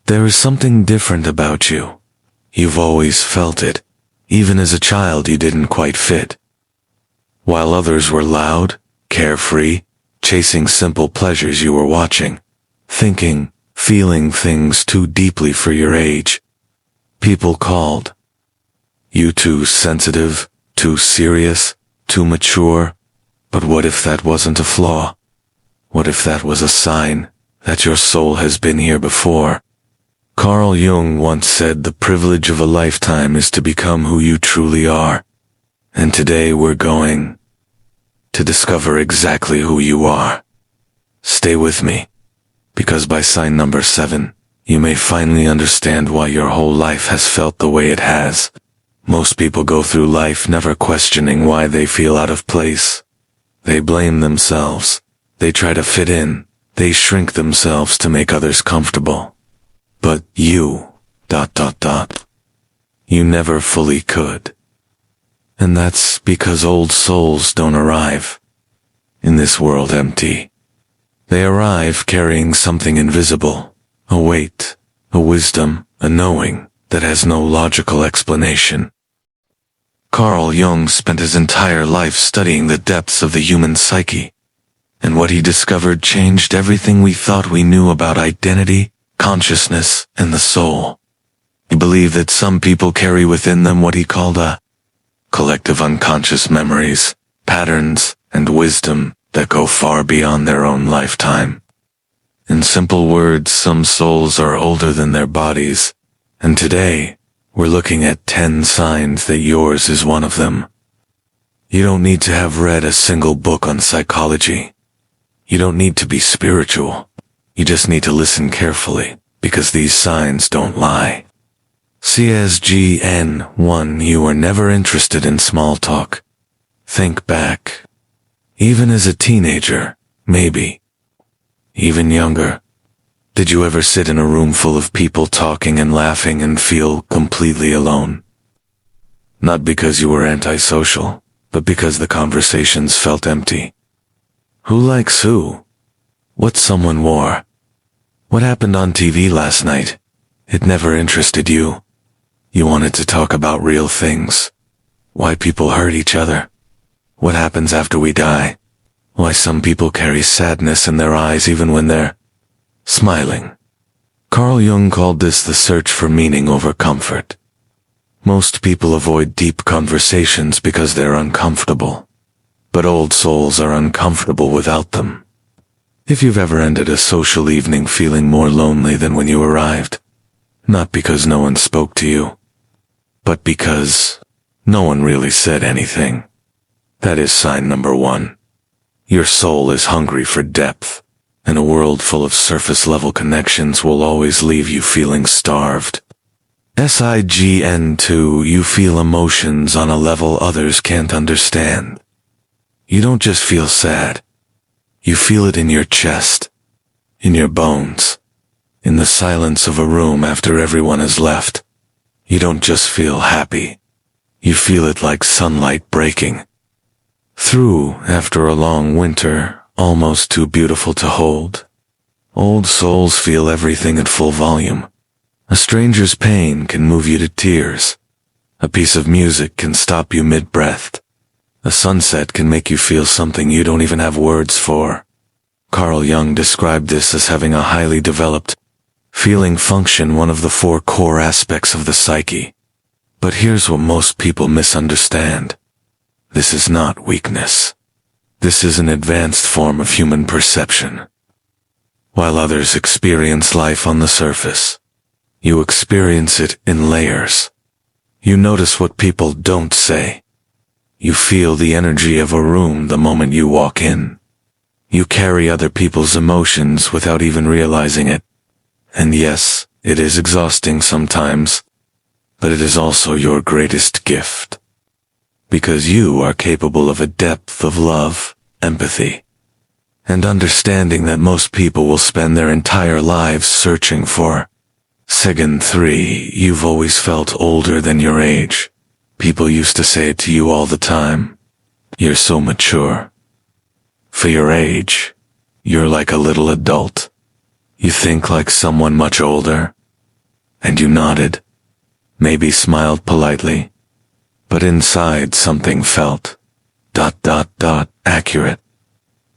There is something different about you. You've always felt it. Even as a child you didn't quite fit. While others were loud, carefree, chasing simple pleasures, you were watching, thinking, feeling things too deeply for your age. People called you too sensitive, too serious, too mature. But what if that wasn't a flaw? What if that was a sign that your soul has been here before? Carl Jung once said the privilege of a lifetime is to become who you truly are. And today we're going to discover exactly who you are. Stay with me, because by sign number 7, you may finally understand why your whole life has felt the way it has. Most people go through life never questioning why they feel out of place. They blame themselves. They try to fit in. They shrink themselves to make others comfortable. But you, ... you never fully could. And that's because old souls don't arrive in this world empty. They arrive carrying something invisible, a weight, a wisdom, a knowing that has no logical explanation. Carl Jung spent his entire life studying the depths of the human psyche, and what he discovered changed everything we thought we knew about identity, consciousness, and the soul. He believed that some people carry within them what he called a collective unconscious memories, patterns, and wisdom that go far beyond their own lifetime. In simple words, some souls are older than their bodies, and today, we're looking at 10 signs that yours is one of them. You don't need to have read a single book on psychology. You don't need to be spiritual. You just need to listen carefully, because these signs don't lie. CSGN1. You were never interested in small talk. Think back. Even as a teenager, maybe. Even younger. Did you ever sit in a room full of people talking and laughing and feel completely alone? Not because you were antisocial, but because the conversations felt empty. Who likes who? What someone wore? What happened on TV last night? It never interested you. You wanted to talk about real things. Why people hurt each other. What happens after we die. Why some people carry sadness in their eyes even when they're smiling. Carl Jung called this the search for meaning over comfort. Most people avoid deep conversations because they're uncomfortable. But old souls are uncomfortable without them. If you've ever ended a social evening feeling more lonely than when you arrived, not because no one spoke to you, but because no one really said anything, that is sign number 1. Your soul is hungry for depth, and a world full of surface-level connections will always leave you feeling starved. SIGN2. You feel emotions on a level others can't understand. You don't just feel sad. You feel it in your chest, in your bones, in the silence of a room after everyone has left. You don't just feel happy. You feel it like sunlight breaking through after a long winter, almost too beautiful to hold. Old souls feel everything at full volume. A stranger's pain can move you to tears. A piece of music can stop you mid-breath. A sunset can make you feel something you don't even have words for. Carl Jung described this as having a highly developed feeling function, one of the 4 core aspects of the psyche. But here's what most people misunderstand. This is not weakness. This is an advanced form of human perception. While others experience life on the surface, you experience it in layers. You notice what people don't say. You feel the energy of a room the moment you walk in. You carry other people's emotions without even realizing it. And yes, it is exhausting sometimes, but it is also your greatest gift. Because you are capable of a depth of love, empathy, and understanding that most people will spend their entire lives searching for. Second 3. You've always felt older than your age. People used to say it to you all the time. You're so mature. For your age, you're like a little adult. You think like someone much older. And you nodded, maybe smiled politely, but inside something felt accurate.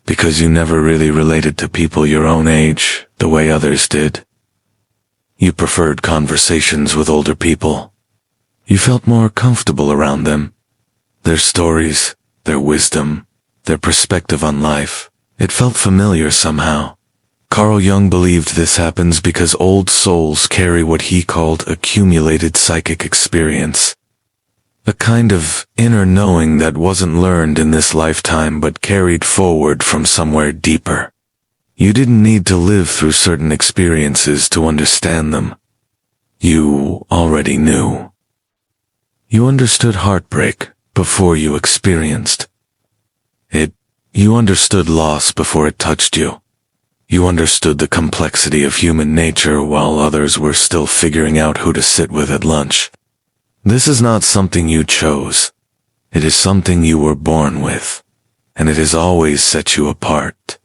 Because you never really related to people your own age the way others did. You preferred conversations with older people. You felt more comfortable around them. Their stories, their wisdom, their perspective on life, it felt familiar somehow. Carl Jung believed this happens because old souls carry what he called accumulated psychic experience. A kind of inner knowing that wasn't learned in this lifetime but carried forward from somewhere deeper. You didn't need to live through certain experiences to understand them. You already knew. You understood heartbreak before you experienced it. You understood loss before it touched you. You understood the complexity of human nature while others were still figuring out who to sit with at lunch. This is not something you chose. It is something you were born with, and it has always set you apart.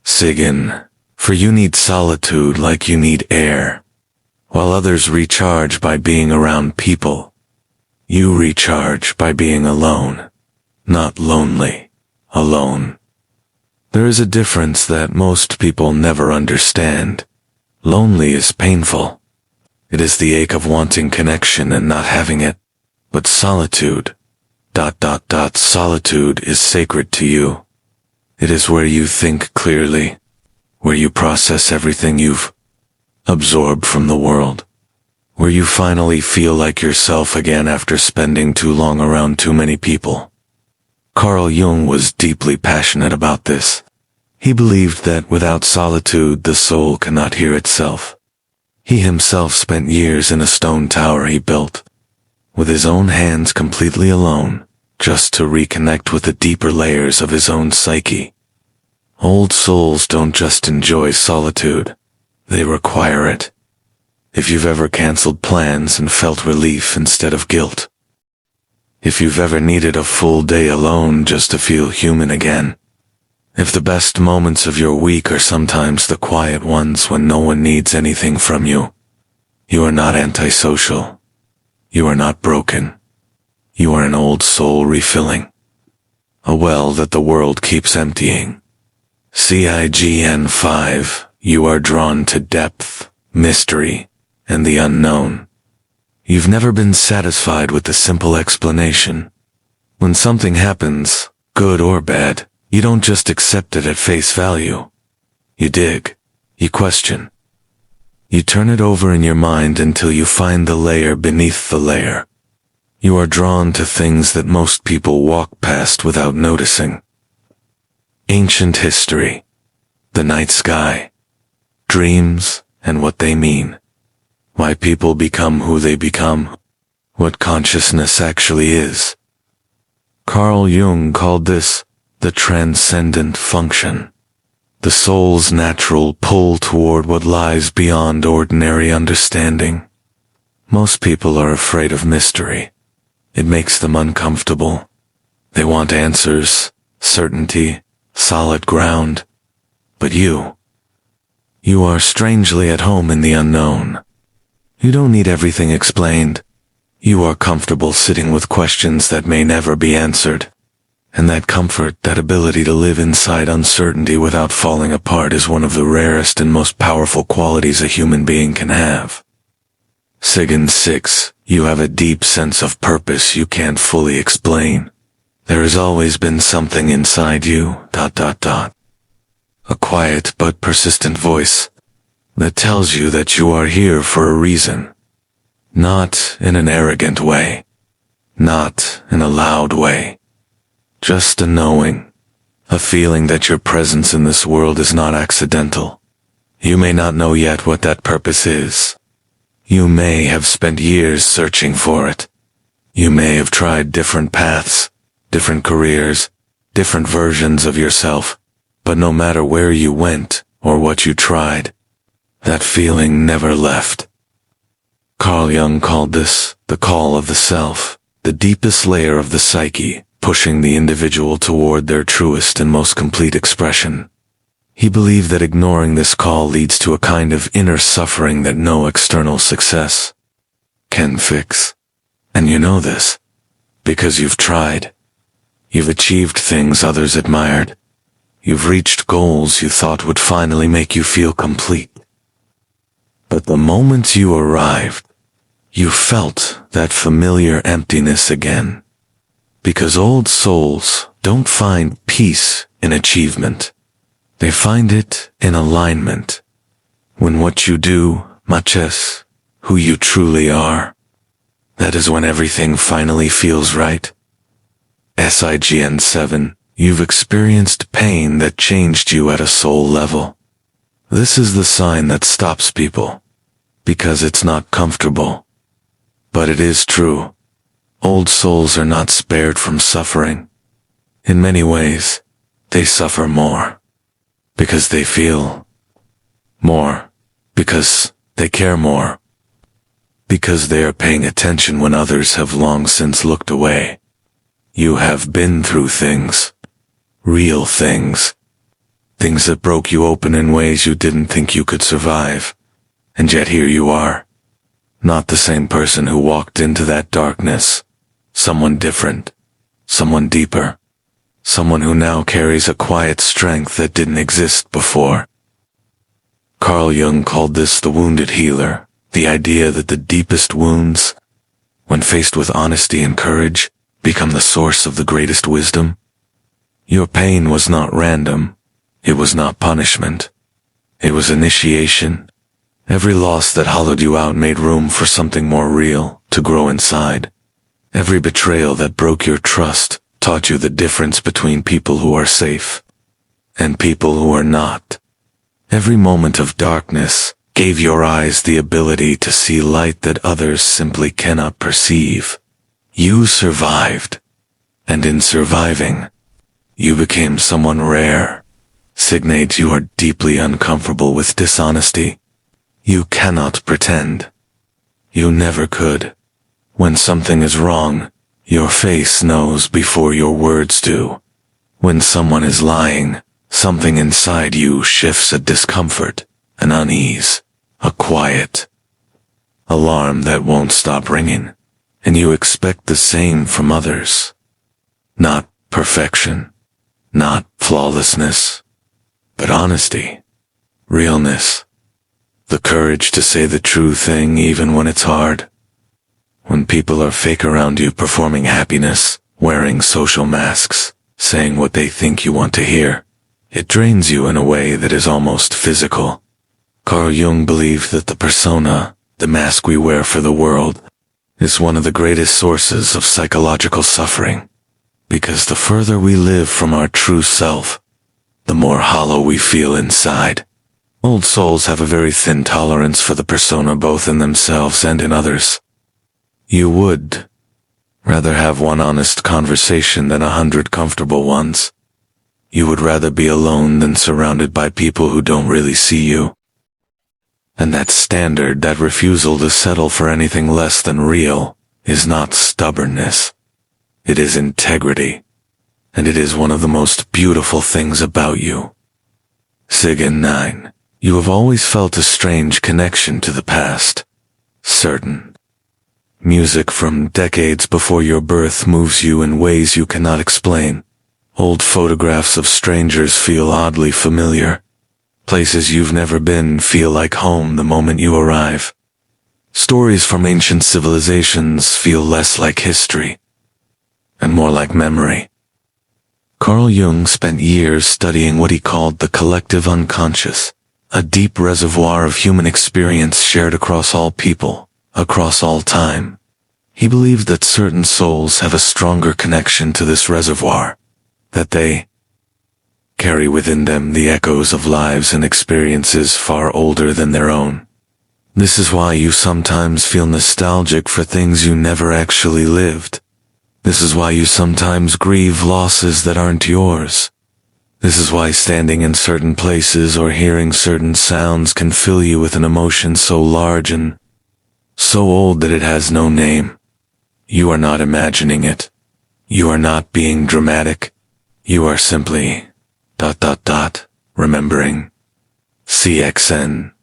Sigyn, for you need solitude like you need air. While others recharge by being around people, you recharge by being alone. Not lonely, alone. There is a difference that most people never understand. Lonely is painful. It is the ache of wanting connection and not having it. But solitude, solitude is sacred to you. It is where you think clearly, where you process everything you've absorbed from the world, where you finally feel like yourself again after spending too long around too many people. Carl Jung was deeply passionate about this. He believed that without solitude the soul cannot hear itself. He himself spent years in a stone tower he built, with his own hands completely alone, just to reconnect with the deeper layers of his own psyche. Old souls don't just enjoy solitude, they require it. If you've ever canceled plans and felt relief instead of guilt. If you've ever needed a full day alone just to feel human again. If the best moments of your week are sometimes the quiet ones when no one needs anything from you. You are not antisocial. You are not broken. You are an old soul refilling. A well that the world keeps emptying. Sign 5, you are drawn to depth, mystery, and the unknown. You've never been satisfied with the simple explanation. When something happens, good or bad, you don't just accept it at face value. You dig. You question. You turn it over in your mind until you find the layer beneath the layer. You are drawn to things that most people walk past without noticing. Ancient history, the night sky, dreams, and what they mean. Why people become who they become. What consciousness actually is. Carl Jung called this the transcendent function, the soul's natural pull toward what lies beyond ordinary understanding. Most people are afraid of mystery. It makes them uncomfortable. They want answers, certainty, solid ground. But you are strangely at home in the unknown. You don't need everything explained. You are comfortable sitting with questions that may never be answered. And that comfort, that ability to live inside uncertainty without falling apart is one of the rarest and most powerful qualities a human being can have. Sigyn 6, you have a deep sense of purpose you can't fully explain. There has always been something inside you, A quiet but persistent voice that tells you that you are here for a reason. Not in an arrogant way. Not in a loud way. Just a knowing, a feeling that your presence in this world is not accidental. You may not know yet what that purpose is. You may have spent years searching for it. You may have tried different paths, different careers, different versions of yourself, but no matter where you went or what you tried, that feeling never left. Carl Jung called this the call of the self, the deepest layer of the psyche, pushing the individual toward their truest and most complete expression. He believed that ignoring this call leads to a kind of inner suffering that no external success can fix. And you know this, because you've tried. You've achieved things others admired. You've reached goals you thought would finally make you feel complete. But the moment you arrived, you felt that familiar emptiness again. Because old souls don't find peace in achievement. They find it in alignment. When what you do matches who you truly are, that is when everything finally feels right. SIGN 7. You've experienced pain that changed you at a soul level. This is the sign that stops people, because it's not comfortable. But it is true. Old souls are not spared from suffering. In many ways, they suffer more. Because they feel more. Because they care more. Because they are paying attention when others have long since looked away. You have been through things. Real things. Things that broke you open in ways you didn't think you could survive. And yet here you are. Not the same person who walked into that darkness. Someone different. Someone deeper. Someone who now carries a quiet strength that didn't exist before. Carl Jung called this the wounded healer, the idea that the deepest wounds, when faced with honesty and courage, become the source of the greatest wisdom. Your pain was not random. It was not punishment. It was initiation. Every loss that hollowed you out made room for something more real to grow inside. Every betrayal that broke your trust taught you the difference between people who are safe and people who are not. Every moment of darkness gave your eyes the ability to see light that others simply cannot perceive. You survived, and in surviving, you became someone rare. Signates you are deeply uncomfortable with dishonesty. You cannot pretend. You never could. When something is wrong, your face knows before your words do. When someone is lying, something inside you shifts a discomfort, an unease, a quiet alarm that won't stop ringing, and you expect the same from others. Not perfection, not flawlessness, but honesty, realness, the courage to say the true thing even when it's hard. When people are fake around you performing happiness, wearing social masks, saying what they think you want to hear, it drains you in a way that is almost physical. Carl Jung believed that the persona, the mask we wear for the world, is one of the greatest sources of psychological suffering. Because the further we live from our true self, the more hollow we feel inside. Old souls have a very thin tolerance for the persona both in themselves and in others. You would rather have one honest conversation than 100 comfortable ones. You would rather be alone than surrounded by people who don't really see you. And that standard, that refusal to settle for anything less than real, is not stubbornness. It is integrity. And it is one of the most beautiful things about you. SIGN 9. You have always felt a strange connection to the past. Certain. Music from decades before your birth moves you in ways you cannot explain. Old photographs of strangers feel oddly familiar. Places you've never been feel like home the moment you arrive. Stories from ancient civilizations feel less like history and more like memory. Carl Jung spent years studying what he called the collective unconscious, a deep reservoir of human experience shared across all people, across all time. He believed that certain souls have a stronger connection to this reservoir, that they carry within them the echoes of lives and experiences far older than their own. This is why you sometimes feel nostalgic for things you never actually lived. This is why you sometimes grieve losses that aren't yours. This is why standing in certain places or hearing certain sounds can fill you with an emotion so large and so old that it has no name. You are not imagining it. You are not being dramatic. You are simply ... remembering. CXN.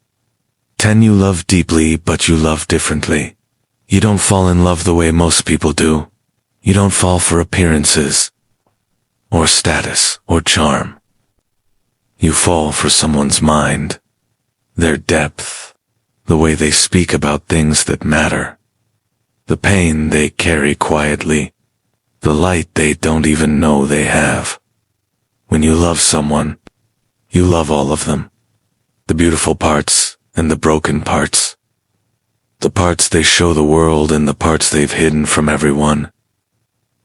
10. You love deeply, but you love differently. You don't fall in love the way most people do. You don't fall for appearances, or status, or charm. You fall for someone's mind, their depth, the way they speak about things that matter, the pain they carry quietly, the light they don't even know they have. When you love someone, you love all of them. The beautiful parts and the broken parts. The parts they show the world and the parts they've hidden from everyone.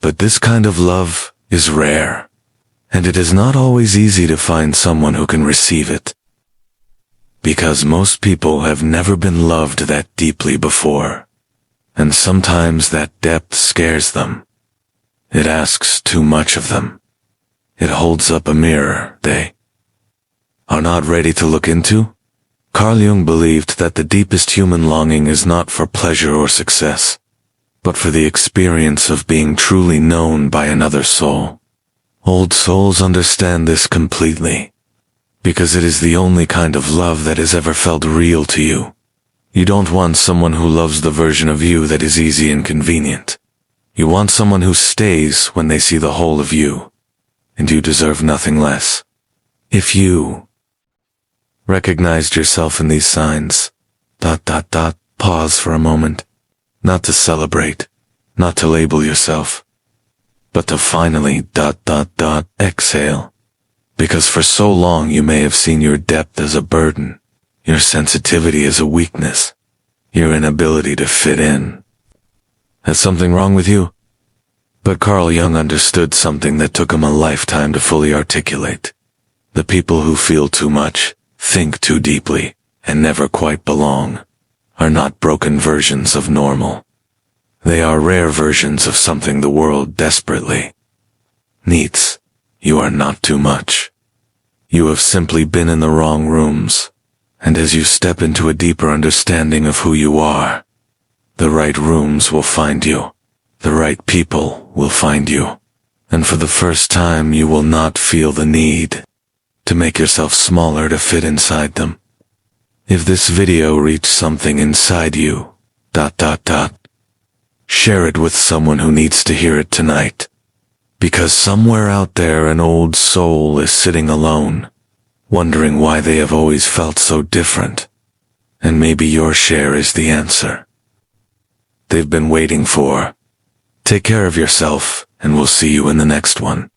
But this kind of love is rare, and it is not always easy to find someone who can receive it. Because most people have never been loved that deeply before, and sometimes that depth scares them. It asks too much of them. It holds up a mirror they are not ready to look into. Carl Jung believed that the deepest human longing is not for pleasure or success, but for the experience of being truly known by another soul. Old souls understand this completely, because it is the only kind of love that has ever felt real to you. You don't want someone who loves the version of you that is easy and convenient. You want someone who stays when they see the whole of you, and you deserve nothing less. If you recognized yourself in these signs, pause for a moment, not to celebrate, not to label yourself, but to finally exhale. Because for so long you may have seen your depth as a burden, your sensitivity as a weakness, your inability to fit in. Has something wrong with you? But Carl Jung understood something that took him a lifetime to fully articulate. The people who feel too much, think too deeply, and never quite belong, are not broken versions of normal. They are rare versions of something the world desperately needs. You are not too much. You have simply been in the wrong rooms, and as you step into a deeper understanding of who you are, the right rooms will find you. The right people will find you. And for the first time you will not feel the need to make yourself smaller to fit inside them. If this video reached something inside you, share it with someone who needs to hear it tonight. Because somewhere out there an old soul is sitting alone, wondering why they have always felt so different. And maybe your share is the answer they've been waiting for. Take care of yourself, and we'll see you in the next one.